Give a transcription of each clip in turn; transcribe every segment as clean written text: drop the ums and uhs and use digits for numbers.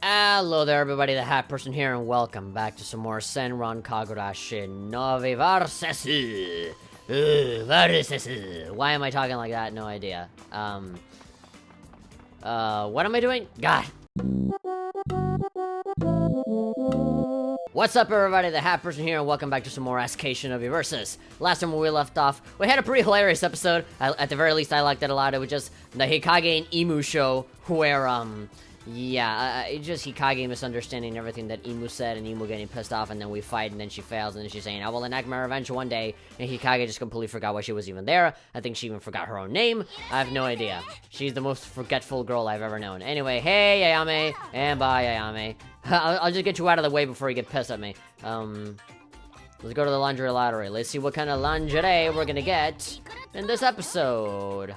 Hello there, everybody, the Hat Person here, and welcome back to some more Senran Kagura Shinovi versus. Why am I talking like that? No idea. What am I doing? God. What's up, everybody, the Hat Person here, and welcome back to some more SK Shinovi versus. Last time when we left off, we had a pretty hilarious episode. At the very least, I liked it a lot. It was just the Hikage and Imu show, where, just Hikage misunderstanding everything that Imu said, and Imu getting pissed off, and then we fight, and then she fails, and then she's saying, I will enact my revenge one day, and Hikage just completely forgot why she was even there. I think she even forgot her own name. I have no idea. She's the most forgetful girl I've ever known. Anyway, hey, Ayame, and bye, Ayame. I'll just get you out of the way before you get pissed at me. Let's go to the laundry lottery. Let's see what kind of lingerie we're gonna get in this episode.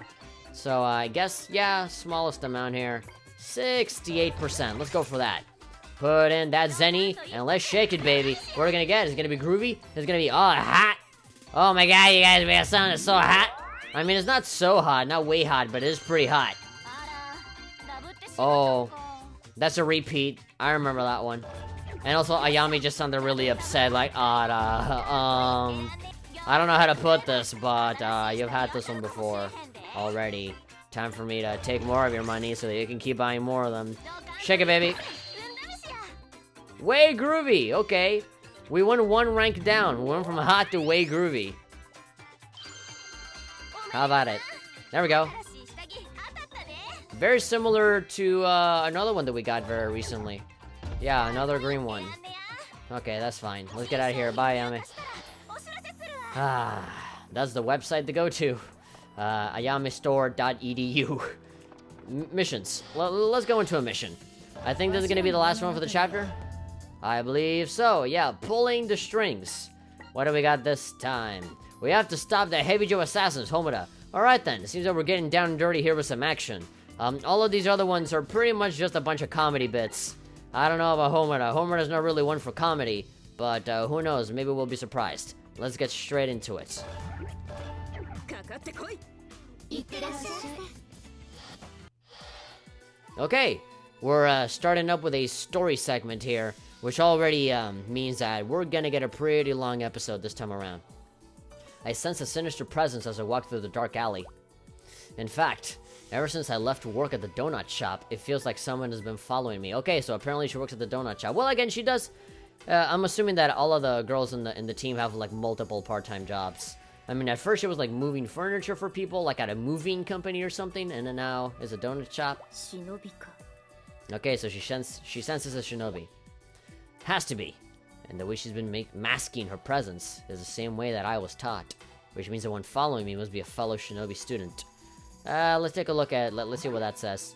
So, I guess, yeah, smallest amount here. 68%. Let's go for that. Put in that zenny, and let's shake it, baby. What are we gonna get? Is it gonna be groovy? It's gonna be, hot. Oh my god, you guys, man, sound is so hot. I mean, it's not so hot, not way hot, but it is pretty hot. Oh, that's a repeat. I remember that one. And also, Ayami just sounded really upset, like, I don't know how to put this, but, you've had this one before already. Time for me to take more of your money so that you can keep buying more of them. Shake it, baby. Way groovy. Okay. We went one rank down. We went from hot to way groovy. How about it? There we go. Very similar to another one that we got very recently. Yeah, another green one. Okay, that's fine. Let's get out of here. Bye, Yami. That's the website to go to. ayamestore.edu. Missions. Let's go into a mission. I think this is gonna be the last one for the chapter. I believe so. Yeah, pulling the strings. What do we got this time? We have to stop the Hebijo assassins, Homura. Alright then, it seems that we're getting down and dirty here with some action. All of these other ones are pretty much just a bunch of comedy bits. I don't know about Homura. Homura's not really one for comedy, but who knows, maybe we'll be surprised. Let's get straight into it. Okay, we're starting up with a story segment here, which already means that we're gonna get a pretty long episode this time around. I sense a sinister presence as I walk through the dark alley. In fact, ever since I left work at the donut shop, it feels like someone has been following me. Okay, so apparently she works at the donut shop. Well, again, she does. I'm assuming that all of the girls in the team have like multiple part-time jobs. I mean, at first it was like moving furniture for people, like at a moving company or something, and then now is a donut shop. Okay, so she senses a shinobi. Has to be. And the way she's been masking her presence is the same way that I was taught, which means the one following me must be a fellow shinobi student. Let's take a look at, let's see what that says.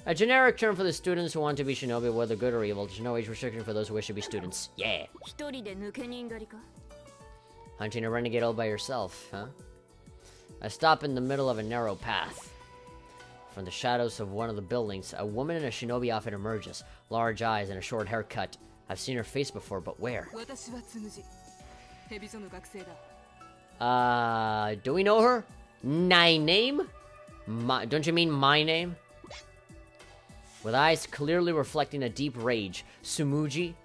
A generic term for the students who want to be shinobi, whether good or evil. There's no age restriction for those who wish to be students. Yeah. Hunting a renegade all by yourself, huh? I stop in the middle of a narrow path. From the shadows of one of the buildings, a woman in a shinobi outfit emerges. Large eyes and a short haircut. I've seen her face before, but where? Do we know her? Name? Don't you mean my name? With eyes clearly reflecting a deep rage, Sumuji?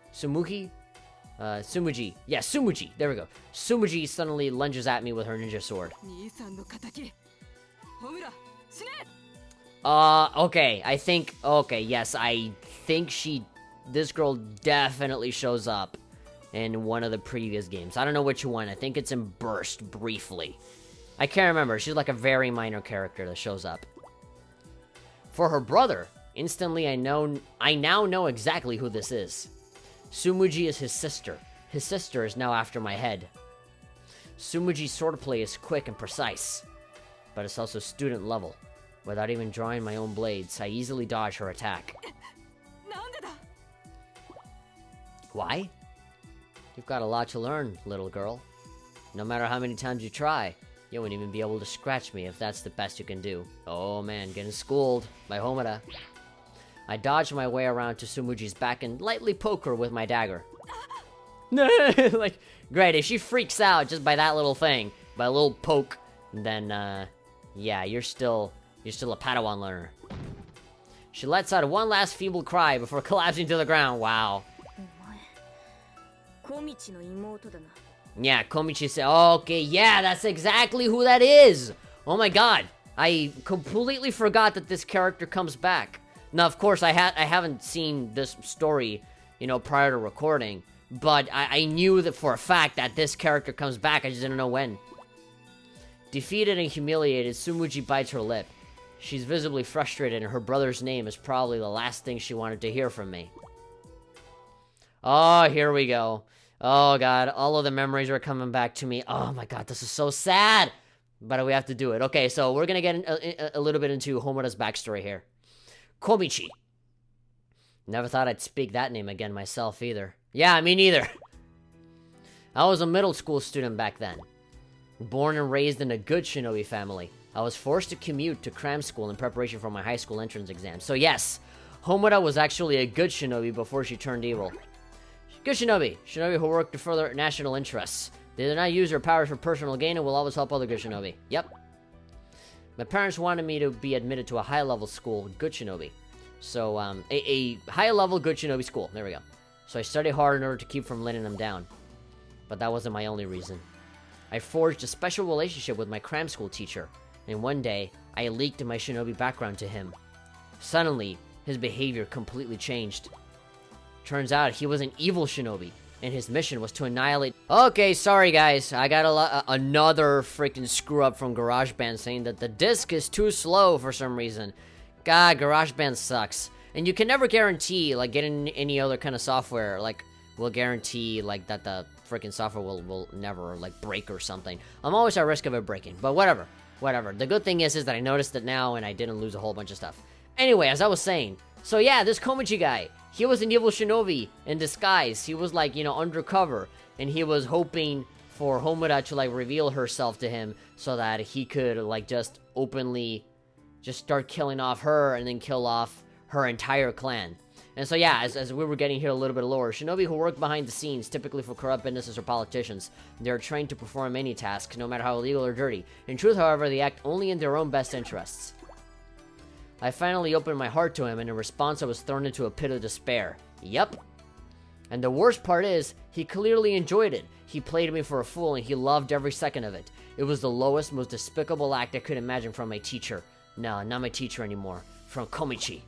Yeah, Sumuji. There we go. Sumuji suddenly lunges at me with her ninja sword. Okay, yes, I think this girl definitely shows up in one of the previous games. I don't know which one. I think it's in Burst, briefly. I can't remember. She's like a very minor character that shows up. For her brother, instantly I now know exactly who this is. Sumuji is his sister. His sister is now after my head. Sumuji's swordplay is quick and precise, but it's also student level. Without even drawing my own blades, I easily dodge her attack. Why? You've got a lot to learn, little girl. No matter how many times you try, you won't even be able to scratch me if that's the best you can do. Oh man, getting schooled by Homura. I dodge my way around to Sumuji's back and lightly poke her with my dagger. Like, great, if she freaks out just by that little thing, by a little poke, then, yeah, you're still a Padawan learner. She lets out one last feeble cry before collapsing to the ground. Wow. Yeah, Komichi said, okay, yeah, that's exactly who that is. Oh my god. I completely forgot that this character comes back. Now, of course, I haven't seen this story, you know, prior to recording. But I knew that for a fact that this character comes back. I just didn't know when. Defeated and humiliated, Tsumugi bites her lip. She's visibly frustrated, and her brother's name is probably the last thing she wanted to hear from me. Oh, here we go. Oh, God. All of the memories are coming back to me. Oh, my God. This is so sad. But we have to do it. Okay, so we're going to get a little bit into Homura's backstory here. Komichi. Never thought I'd speak that name again myself either. Yeah, me neither. I was a middle school student back then. Born and raised in a good shinobi family, I was forced to commute to cram school in preparation for my high school entrance exam. So yes, Homura was actually a good shinobi before she turned evil. Good shinobi. Shinobi who work to further national interests. They do not use their powers for personal gain and will always help other good shinobi. Yep. My parents wanted me to be admitted to a high-level school, good shinobi. So, a high-level good shinobi school. There we go. So I studied hard in order to keep from letting them down. But that wasn't my only reason. I forged a special relationship with my cram school teacher, and one day, I leaked my shinobi background to him. Suddenly, his behavior completely changed. Turns out he was an evil shinobi, and his mission was to annihilate... Okay, sorry guys, I got another freaking screw-up from GarageBand saying that the disc is too slow for some reason. God, GarageBand sucks. And you can never guarantee, like, getting any other kind of software, like, will guarantee, like, that the freaking software will never, like, break or something. I'm always at risk of it breaking, but whatever. The good thing is that I noticed it now and I didn't lose a whole bunch of stuff. Anyway, as I was saying, so yeah, this Komichi guy, he was an evil shinobi in disguise. He was, like, you know, undercover, and he was hoping for Homura to, like, reveal herself to him so that he could, like, just openly just start killing off her and then kill off her entire clan. And so yeah, as we were getting here a little bit lower, shinobi who work behind the scenes, typically for corrupt businesses or politicians, they're trained to perform any task, no matter how illegal or dirty. In truth, however, they act only in their own best interests. I finally opened my heart to him, and in response I was thrown into a pit of despair. Yep. And the worst part is, he clearly enjoyed it. He played me for a fool, and he loved every second of it. It was the lowest, most despicable act I could imagine from my teacher. No, not my teacher anymore. From Komichi.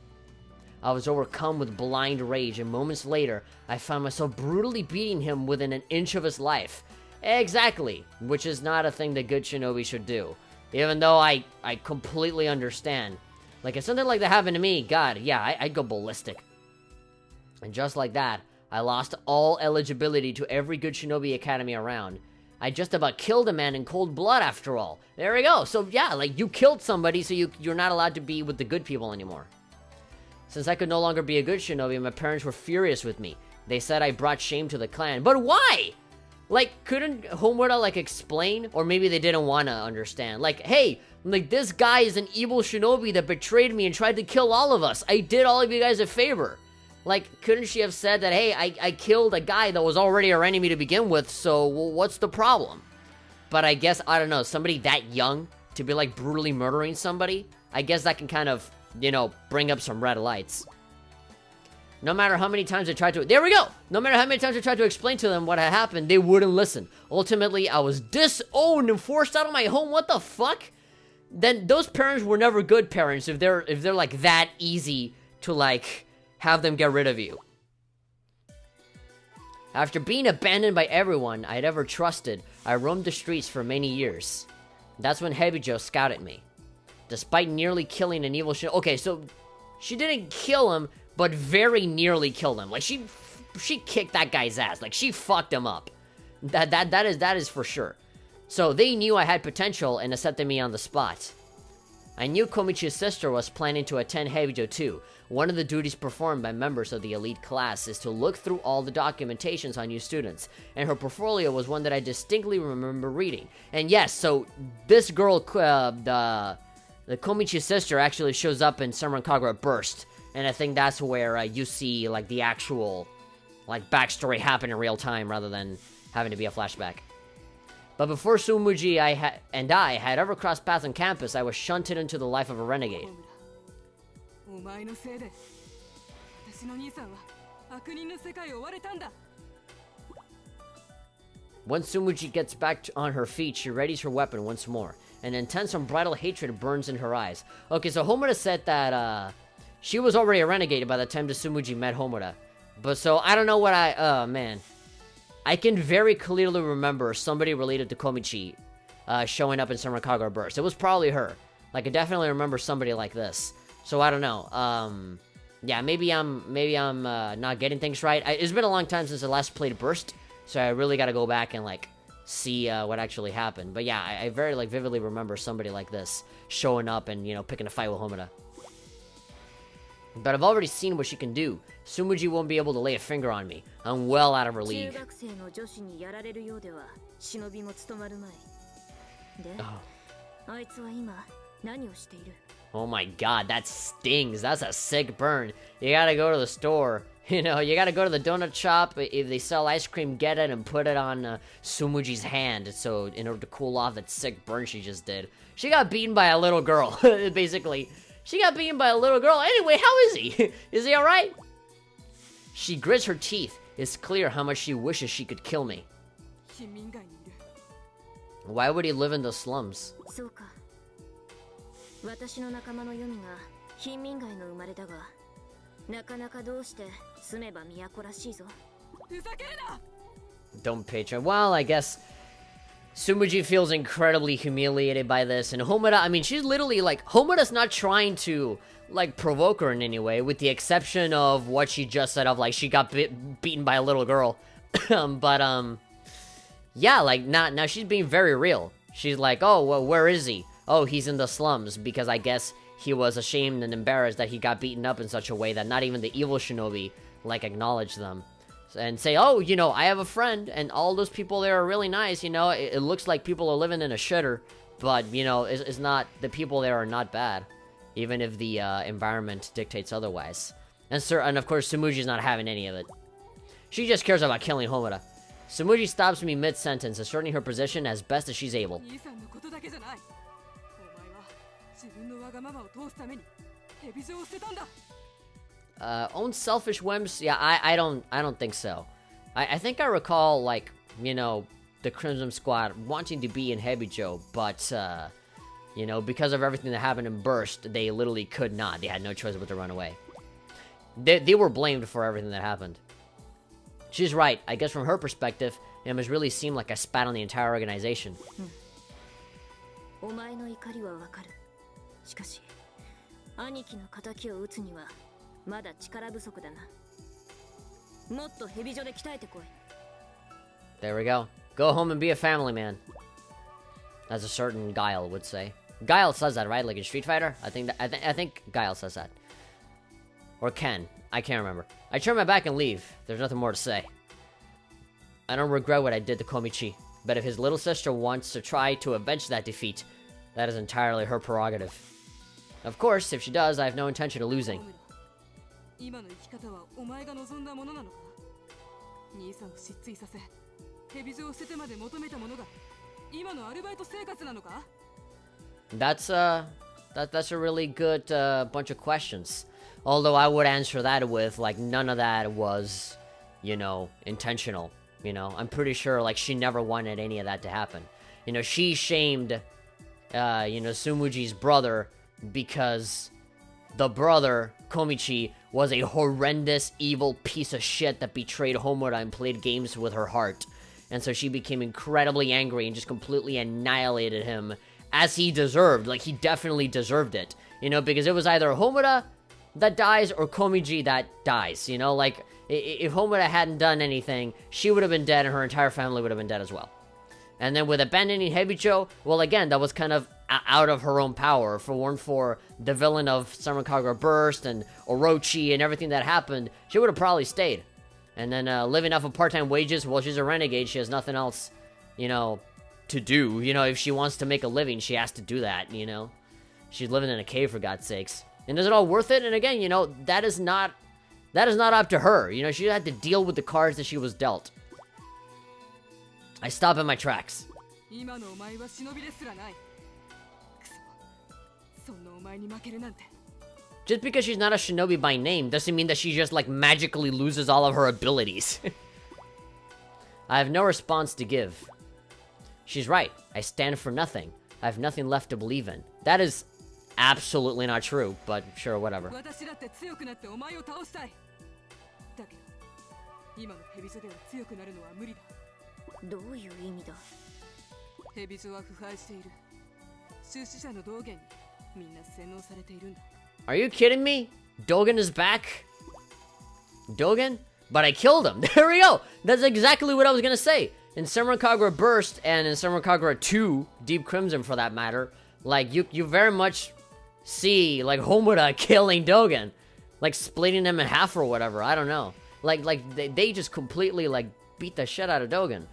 I was overcome with blind rage, and moments later, I found myself brutally beating him within an inch of his life. Exactly, which is not a thing that good shinobi should do. Even though I completely understand. Like, if something like that happened to me, God, yeah, I'd go ballistic. And just like that, I lost all eligibility to every good shinobi academy around. I just about killed a man in cold blood after all. There we go. So yeah, like, you killed somebody, so you're not allowed to be with the good people anymore. Since I could no longer be a good shinobi, my parents were furious with me. They said I brought shame to the clan. But why? Like, couldn't Homura, like, explain? Or maybe they didn't want to understand. Like, hey, like, this guy is an evil shinobi that betrayed me and tried to kill all of us. I did all of you guys a favor. Like, couldn't she have said that, hey, I killed a guy that was already our enemy to begin with, so what's the problem? But I guess, I don't know, somebody that young to be, like, brutally murdering somebody, I guess that can kind of, you know, bring up some red lights. No matter how many times I tried to... There we go! No matter how many times I tried to explain to them what had happened, they wouldn't listen. Ultimately, I was disowned and forced out of my home. What the fuck? Then those parents were never good parents if they're like that easy to, like, have them get rid of you. After being abandoned by everyone I'd ever trusted, I roamed the streets for many years. That's when Hebijo scouted me. Despite nearly killing an evil shinobi... Okay, so she didn't kill him, but very nearly killed him. Like, she kicked that guy's ass. Like, she fucked him up. That is for sure. So they knew I had potential and accepted me on the spot. I knew Komichi's sister was planning to attend Hebijo too. One of the duties performed by members of the elite class is to look through all the documentations on new students, and her portfolio was one that I distinctly remember reading. And yes, so this girl, the Komichi sister, actually shows up in Senran Kagura Burst, and I think that's where you see, like, the actual, like, backstory happen in real time rather than having to be a flashback. But before Tsumugi and I had ever crossed paths on campus, I was shunted into the life of a renegade. Once Tsumuji gets back on her feet, she readies her weapon once more. An intense unbridled hatred burns in her eyes. Okay, so Homura said that, she was already a renegade by the time the Tsumuji met Homura. But so, I don't know what man. I can very clearly remember somebody related to Komichi, showing up in Senran Kagura Burst. It was probably her. Like, I definitely remember somebody like this. So, I don't know. Yeah, maybe I'm not getting things right. It's been a long time since I last played Burst, so I really gotta go back and, like, see what actually happened. But yeah, I very, like, vividly remember somebody like this showing up and, you know, picking a fight with Homura. But I've already seen what she can do. Tsumuji won't be able to lay a finger on me. I'm well out of her league. Oh my god, that stings. That's a sick burn. You gotta go to the store. You know, you gotta go to the donut shop. If they sell ice cream, get it and put it on Tsumuji's hand. So, in order to cool off that sick burn she just did. She got beaten by a little girl, basically. She got beaten by a little girl. Anyway, how is he? Is he alright? She grits her teeth. It's clear how much she wishes she could kill me. Why would he live in the slums? Don't patron. Well, I guess Tsumuji feels incredibly humiliated by this, and Homura, I mean, she's literally, like, Homura's not trying to, like, provoke her in any way, with the exception of what she just said of, like, she got beaten by a little girl. Yeah, like, now she's being very real. She's like, oh, well, where is he? Oh, he's in the slums, because I guess he was ashamed and embarrassed that he got beaten up in such a way that not even the evil Shinobi, like, acknowledged them. And say, oh, you know, I have a friend, and all those people there are really nice, you know, it looks like people are living in a shitter, but, you know, it's not, the people there are not bad, even if the environment dictates otherwise. And of course, Tsumuji's not having any of it. She just cares about killing Homura. Tsumuji stops me mid-sentence, asserting her position as best as she's able. Own selfish whims? Yeah, I don't think so. I think I recall, like, you know, the Crimson Squad wanting to be in Hebijo, but, you know, because of everything that happened in Burst, they literally could not. They had no choice but to run away. They were blamed for everything that happened. She's right. I guess from her perspective, it must really seem like I spat on the entire organization. There we go. Go home and be a family man. As a certain Guile would say. Guile says that, right? Like in Street Fighter? I think Guile says that. Or Ken. I can't remember. I turn my back and leave. There's nothing more to say. I don't regret what I did to Komichi, but if his little sister wants to try to avenge that defeat, that is entirely her prerogative. Of course, if she does, I have no intention of losing. That's a really good bunch of questions. Although I would answer that with, like, none of that was, you know, intentional. You know, I'm pretty sure, like, she never wanted any of that to happen. You know, she shamed, you know, Tsumuji's brother because the brother, Komichi, was a horrendous, evil piece of shit that betrayed Homura and played games with her heart. And so she became incredibly angry and just completely annihilated him, as he deserved. Like, he definitely deserved it. You know, because it was either Homura that dies or Komichi that dies, you know? Like, if Homura hadn't done anything, she would have been dead and her entire family would have been dead as well. And then with abandoning Hebicho, well, again, that was kind of out of her own power. If it weren't for the villain of Senran Kagura Burst and Orochi and everything that happened, she would have probably stayed. And then living off of part-time wages, well, she's a renegade, she has nothing else, you know, to do. You know, if she wants to make a living, she has to do that, you know? She's living in a cave, for God's sakes. And is it all worth it? And again, you know, that is not up to her. You know, she had to deal with the cards that she was dealt. I stop in my tracks. Just because she's not a shinobi by name doesn't mean that she just, like, magically loses all of her abilities. I have no response to give. She's right. I stand for nothing. I have nothing left to believe in. That is absolutely not true, but sure, whatever. Are you kidding me? Dogen is back? Dogen? But I killed him. There we go. That's exactly what I was gonna say. In Senran Kagura Burst and in Senran Kagura 2, Deep Crimson for that matter, like, you very much see, like, Homura killing Dogen. Like, splitting him in half or whatever. I don't know. Like they just completely, like, beat the shit out of Dogen.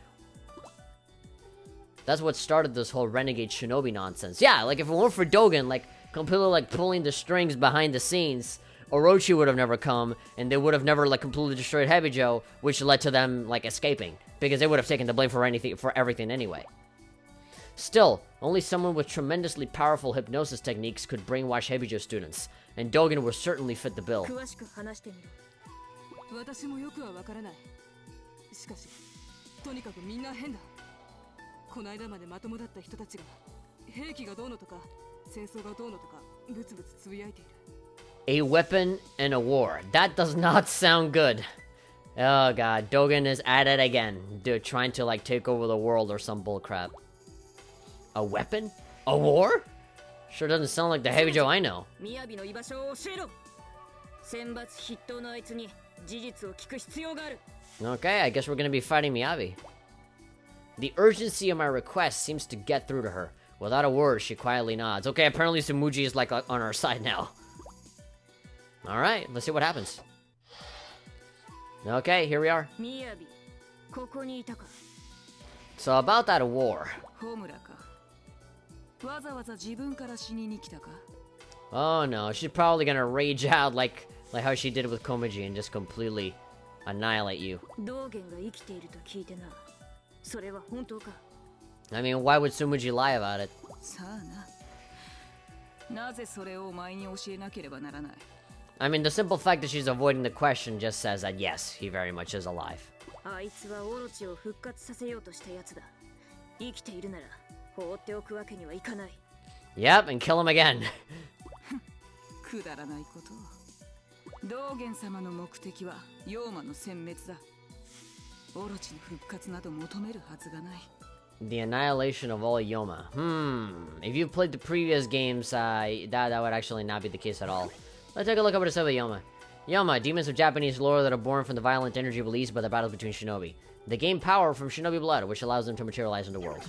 That's what started this whole Renegade Shinobi nonsense. Yeah, like, if it weren't for Dogen, like, completely, like, pulling the strings behind the scenes, Orochi would have never come, and they would have never, like, completely destroyed Hebijo, which led to them, like, escaping. Because they would have taken the blame for everything anyway. Still, only someone with tremendously powerful hypnosis techniques could brainwash Hebijo students, and Dogen would certainly fit the bill. A weapon and a war. That does not sound good. Oh god, Dogen is at it again. Dude, trying to, like, take over the world or some bullcrap. A weapon? A war? Sure doesn't sound like the Hebijo I know. Okay, I guess we're gonna be fighting Miyabi. The urgency of my request seems to get through to her. Without a word, she quietly nods. Okay, apparently Sumuji is, like, on our side now. Alright, let's see what happens. Okay, here we are. So about that war. Oh no, she's probably gonna rage out like how she did with Komichi and just completely annihilate you. I mean, why would Sumuji lie about it? I mean, the simple fact that she's avoiding the question just says that yes, he very much is alive. Yep, and kill him again. The annihilation of all Yoma. If you've played the previous games, that would actually not be the case at all. Let's take a look over to some of Yoma. Yoma, demons of Japanese lore that are born from the violent energy released by the battles between shinobi. They gain power from shinobi blood, which allows them to materialize in the world.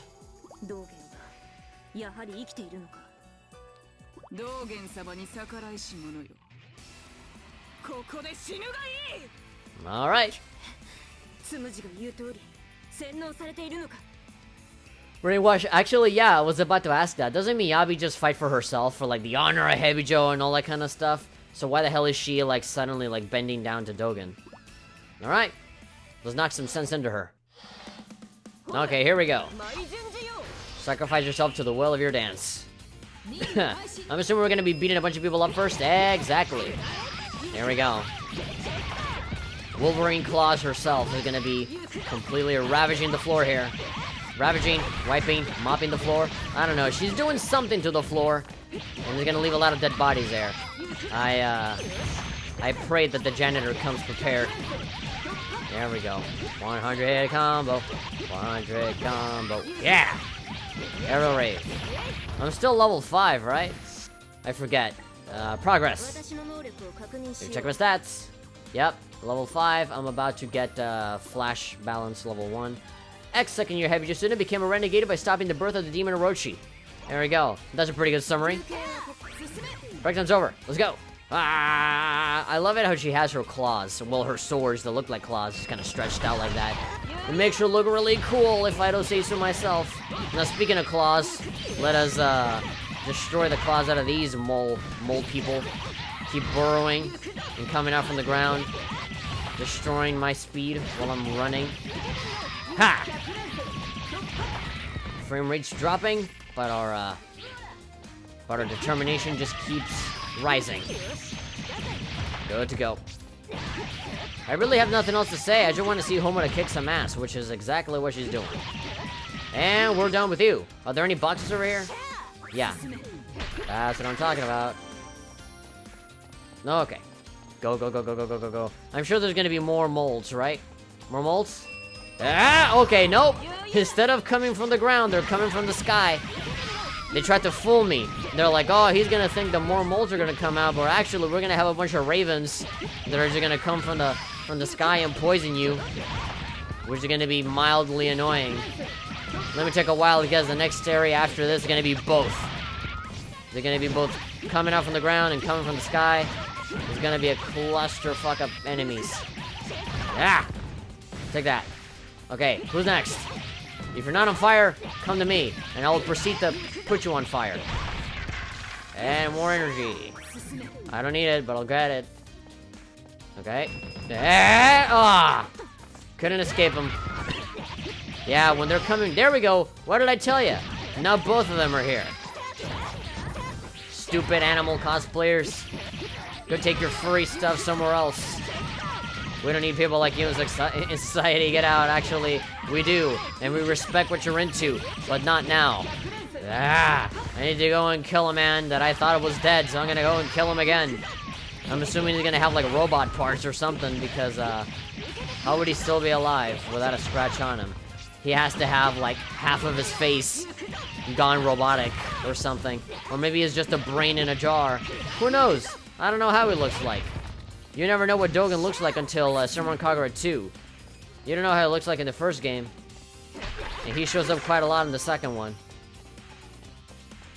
Alright. Brainwash. Actually, yeah, I was about to ask that. Doesn't Miyabi just fight for herself, for, like, the honor of Hebijo and all that kind of stuff? So why the hell is she, like, suddenly, like, bending down to Dogen? Alright. Let's knock some sense into her. Okay, here we go. Sacrifice yourself to the will of your dance. I'm assuming we're gonna be beating a bunch of people up first? Exactly. Here we go. Wolverine Claws herself is gonna be completely ravaging the floor here. Ravaging, wiping, mopping the floor. I don't know, she's doing something to the floor. And they're gonna leave a lot of dead bodies there. I pray that the janitor comes prepared. There we go. 100 hit combo. 100 combo. Yeah! Arrow Rave. I'm still level 5, right? I forget. Progress. Check my stats. Yep, level 5. I'm about to get Flash Balance level 1. Second year Hebijo student became a renegade by stopping the birth of the demon Orochi. There we go. That's a pretty good summary. Breakdown's over. Let's go. I love it how she has her claws. Well, her swords that look like claws just kind of stretched out like that. It makes her look really cool, if I don't say so myself. Now, speaking of claws, let us destroy the claws out of these mole people. Keep burrowing and coming out from the ground. Destroying my speed while I'm running. Ha! Frame rate's dropping, but our determination just keeps rising. Good to go. I really have nothing else to say. I just want to see Homura kick some ass, which is exactly what she's doing. And we're done with you. Are there any boxes over here? Yeah. That's what I'm talking about. Okay. Go, go, go, go, go, go, go, go. I'm sure there's gonna be more molds, right? More molds? Ah, okay, nope. Instead of coming from the ground, they're coming from the sky. They tried to fool me. They're like, oh, he's gonna think the more molds are gonna come out, but actually we're gonna have a bunch of ravens that are just gonna come from the sky and poison you, which is gonna be mildly annoying. Let me take a while because the next area after this is gonna be both. They're gonna be both coming out from the ground and coming from the sky. There's gonna be a clusterfuck of enemies. Ah! Take that. Okay, who's next? If you're not on fire, come to me, and I will proceed to put you on fire. And more energy. I don't need it, but I'll get it. Okay. Ah! Couldn't escape them. Yeah, when they're coming... There we go! What did I tell you? Now both of them are here. Stupid animal cosplayers. Go take your furry stuff somewhere else. We don't need people like you in society. Get out. Actually, we do. And we respect what you're into. But not now. Ah! I need to go and kill a man that I thought was dead. So I'm gonna go and kill him again. I'm assuming he's gonna have like robot parts or something. Because how would he still be alive without a scratch on him? He has to have like half of his face gone robotic or something. Or maybe it's just a brain in a jar. Who knows? I don't know how he looks like. You never know what Dogen looks like until Senran Kagura 2. You don't know how he looks like in the first game. And he shows up quite a lot in the second one.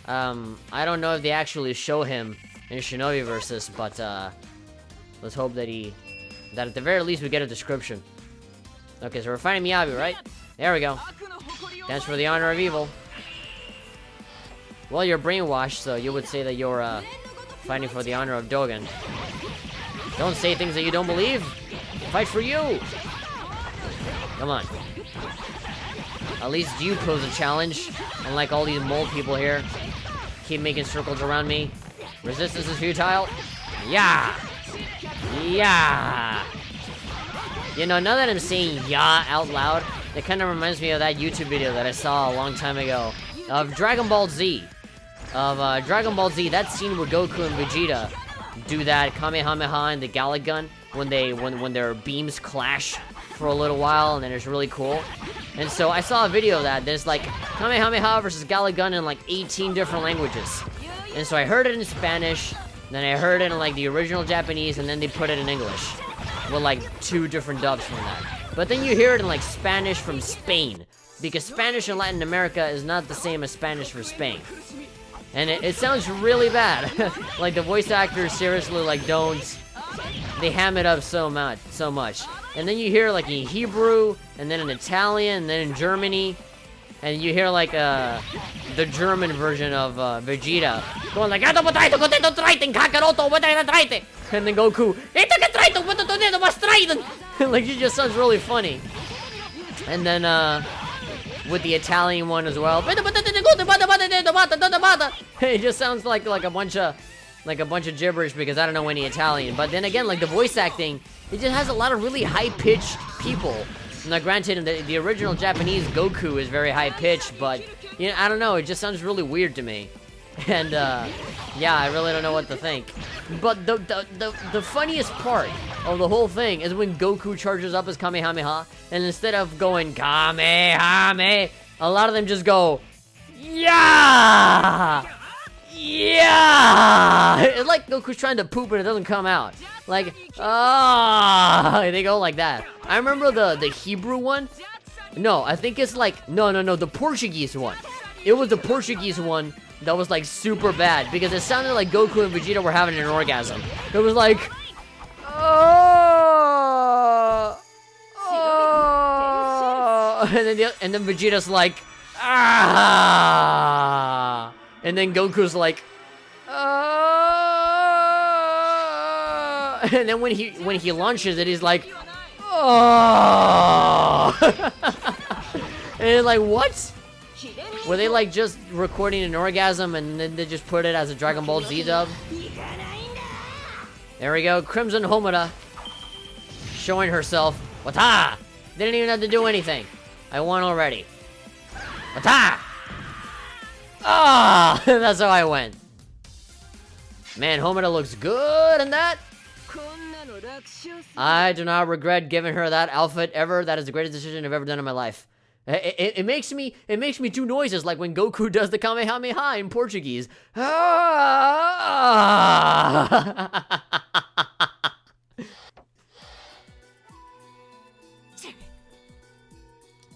I don't know if they actually show him in Shinovi versus, but let's hope that at the very least we get a description. Okay, so we're fighting Miyabi, right? There we go. Dance for the honor of evil. Well, you're brainwashed, so you would say that you're fighting for the honor of Dogen. Don't say things that you don't believe. Fight for you. Come on. At least you pose a challenge. Unlike all these mole people here. Keep making circles around me. Resistance is futile. Yeah. Yeah. You know, now that I'm saying yeah out loud, it kind of reminds me of that YouTube video that I saw a long time ago. Of Dragon Ball Z. Dragon Ball Z, that scene where Goku and Vegeta do that Kamehameha and the Gallic Gun when their beams clash for a little while, and then it's really cool. And so I saw a video of that. There's like Kamehameha versus Gallic Gun in like 18 different languages. And so I heard it in Spanish, then I heard it in like the original Japanese, and then they put it in English with like 2 different dubs from that. But then you hear it in like Spanish from Spain, because Spanish in Latin America is not the same as Spanish for Spain. And it sounds really bad. Like the voice actors seriously like they ham it up so much. And then you hear like in Hebrew, and then in Italian, and then in Germany, and you hear like the German version of Vegeta going like, and then Goku, like it just sounds really funny. And then with the Italian one as well. It just sounds like a bunch of gibberish because I don't know any Italian. But then again, like the voice acting, it just has a lot of really high-pitched people. Now, granted, in the original Japanese, Goku is very high-pitched, but you know, I don't know. It just sounds really weird to me. And yeah, I really don't know what to think. But the funniest part of the whole thing is when Goku charges up his Kamehameha, and instead of going Kamehameha, a lot of them just go, yeah! Yeah! It's like Goku's trying to poop and it doesn't come out. Like, they go like that. I remember the Hebrew one. No, I think it's like, no, the Portuguese one. It was the Portuguese one that was like super bad because it sounded like Goku and Vegeta were having an orgasm. It was like, and then Vegeta's like, ah, and then Goku's like, and then when he launches it, he's like, oh, and it's like, what? Were they like just recording an orgasm and then they just put it as a Dragon Ball Z dub? There we go, Crimson Homura. Showing herself. Wata! Didn't even have to do anything. I won already. Wata! Ah! That's how I went. Man, Homura looks good in that. I do not regret giving her that outfit ever. That is the greatest decision I've ever done in my life. It makes me do noises like when Goku does the Kamehameha in Portuguese.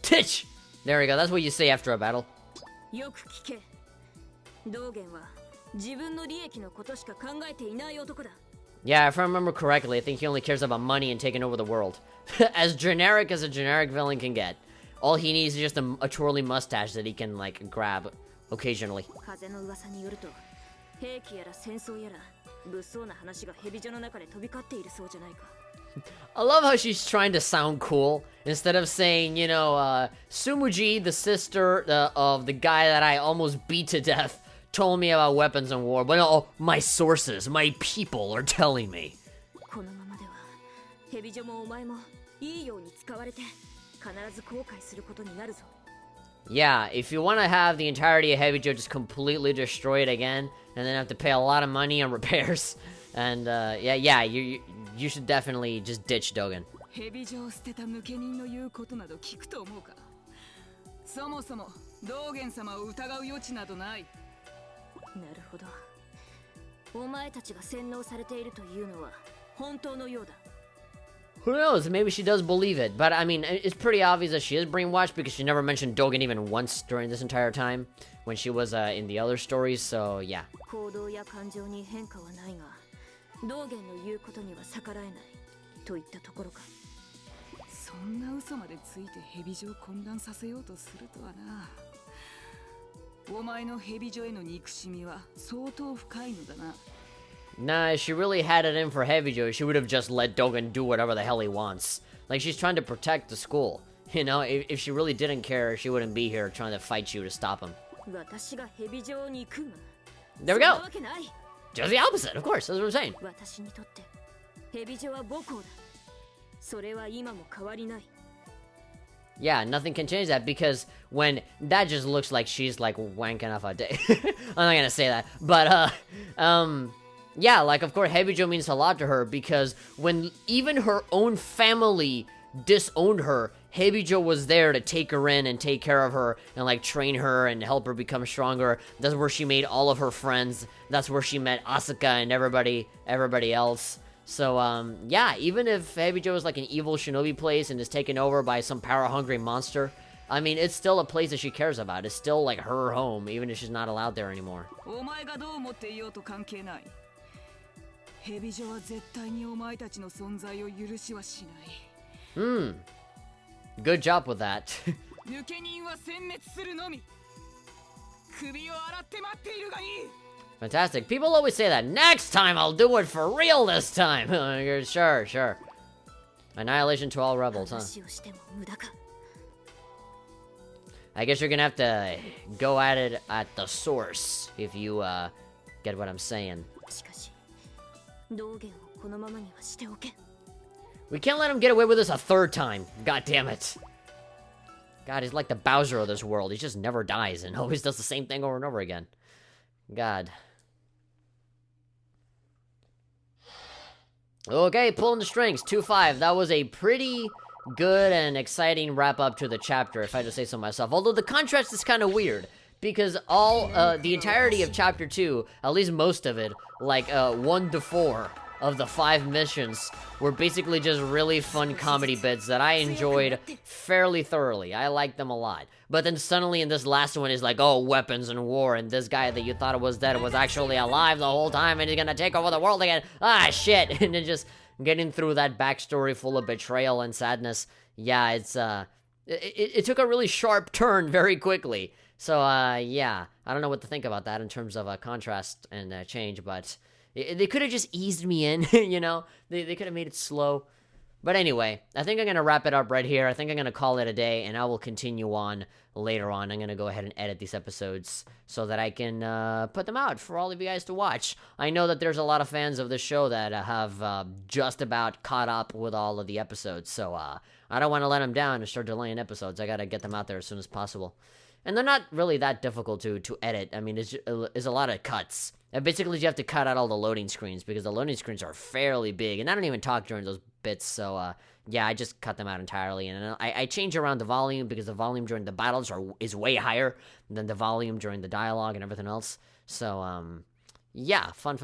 Titch! There we go, that's what you say after a battle. Yeah, if I remember correctly, I think he only cares about money and taking over the world. As generic as a generic villain can get. All he needs is just a twirly mustache that he can, like, grab occasionally. I love how she's trying to sound cool. Instead of saying, you know, Sumuji, the sister of the guy that I almost beat to death, told me about weapons and war. But no, my sources, my people are telling me. Yeah, if you want to have the entirety of Hebijo just completely destroyed again, and then have to pay a lot of money on repairs, and yeah, you should definitely just ditch Dogen. Who knows, maybe she does believe it, but I mean, it's pretty obvious that she is brainwashed because she never mentioned Dogen even once during this entire time when she was in the other stories, so yeah. Nah, if she really had it in for Hebijo, she would have just let Dogen do whatever the hell he wants. Like, she's trying to protect the school. You know, if she really didn't care, she wouldn't be here trying to fight you to stop him. There we go! Just the opposite, of course, that's what I'm saying. Yeah, nothing can change that, because when that just looks like she's like wanking off a day. I'm not gonna say that, but yeah, like, of course, Hebijo means a lot to her, because when even her own family disowned her, Hebijo was there to take her in and take care of her and, like, train her and help her become stronger. That's where she made all of her friends. That's where she met Asuka and everybody else. So, yeah, even if Hebijo is, like, an evil shinobi place and is taken over by some power-hungry monster, I mean, it's still a place that she cares about. It's still, like, her home, even if she's not allowed there anymore. Good job with that. Fantastic. People always say that. Next time I'll do it for real this time. Sure. Annihilation to all rebels, huh? I guess you're gonna have to go at it at the source, if you, get what I'm saying. We can't let him get away with this a third time. God damn it. God, he's like the Bowser of this world. He just never dies and always does the same thing over and over again. God. Okay, pulling the strings. 2-5. That was a pretty good and exciting wrap-up to the chapter, if I just say so myself. Although the contrast is kind of weird. Because the entirety of Chapter 2, at least most of it, like, 1 to 4 of the 5 missions, were basically just really fun comedy bits that I enjoyed fairly thoroughly. I liked them a lot. But then suddenly in this last one is like, oh, weapons and war, and this guy that you thought was dead was actually alive the whole time, and he's gonna take over the world again. Ah, shit! And then just getting through that backstory full of betrayal and sadness. Yeah, it took a really sharp turn very quickly. So, yeah, I don't know what to think about that in terms of contrast and change, but they could have just eased me in, you know? They could have made it slow. But anyway, I think I'm going to wrap it up right here. I think I'm going to call it a day, and I will continue on later on. I'm going to go ahead and edit these episodes so that I can put them out for all of you guys to watch. I know that there's a lot of fans of this show that have just about caught up with all of the episodes, so I don't want to let them down and start delaying episodes. I got to get them out there as soon as possible. And they're not really that difficult to edit. I mean, it's a lot of cuts. And basically, you have to cut out all the loading screens because the loading screens are fairly big. And I don't even talk during those bits, so yeah, I just cut them out entirely. And I change around the volume because the volume during the battles is way higher than the volume during the dialogue and everything else. So, yeah, fun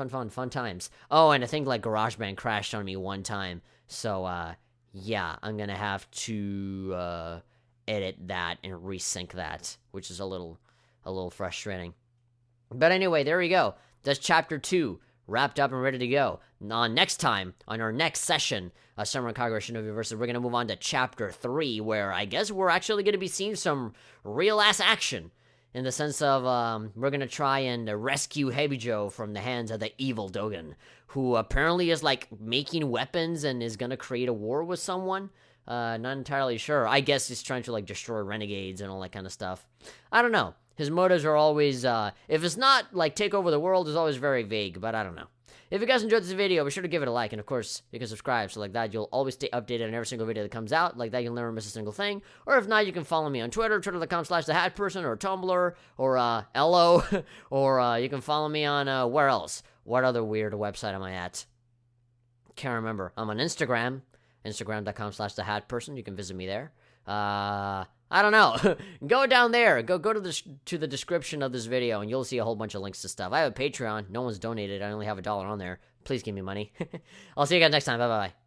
times. Oh, and I think, like, GarageBand crashed on me one time. So, yeah, I'm gonna have to edit that and resync that, which is a little frustrating. But anyway, there we go. That's chapter 2 wrapped up and ready to go. Next time, on our next session, Senran Kagura Shinovi versus, we're gonna move on to chapter 3, where I guess we're actually gonna be seeing some real ass action. In the sense of, we're gonna try and rescue Hebijo from the hands of the evil Dogen, who apparently is, like, making weapons and is gonna create a war with someone. Not entirely sure. I guess he's trying to, like, destroy renegades and all that kind of stuff. I don't know. His motives are always, if it's not, like, take over the world, it's always very vague, but I don't know. If you guys enjoyed this video, be sure to give it a like, and of course, you can subscribe, so like that, you'll always stay updated on every single video that comes out, like that, you'll never miss a single thing, or if not, you can follow me on Twitter, twitter.com/thehatperson, or Tumblr, or, Ello, or, you can follow me on, where else? What other weird website am I at? Can't remember. I'm on Instagram, instagram.com/thehatperson, you can visit me there. I don't know. Go down there. Go to the description of this video, and you'll see a whole bunch of links to stuff. I have a Patreon. No one's donated. I only have $1 on there. Please give me money. I'll see you guys next time. Bye-bye.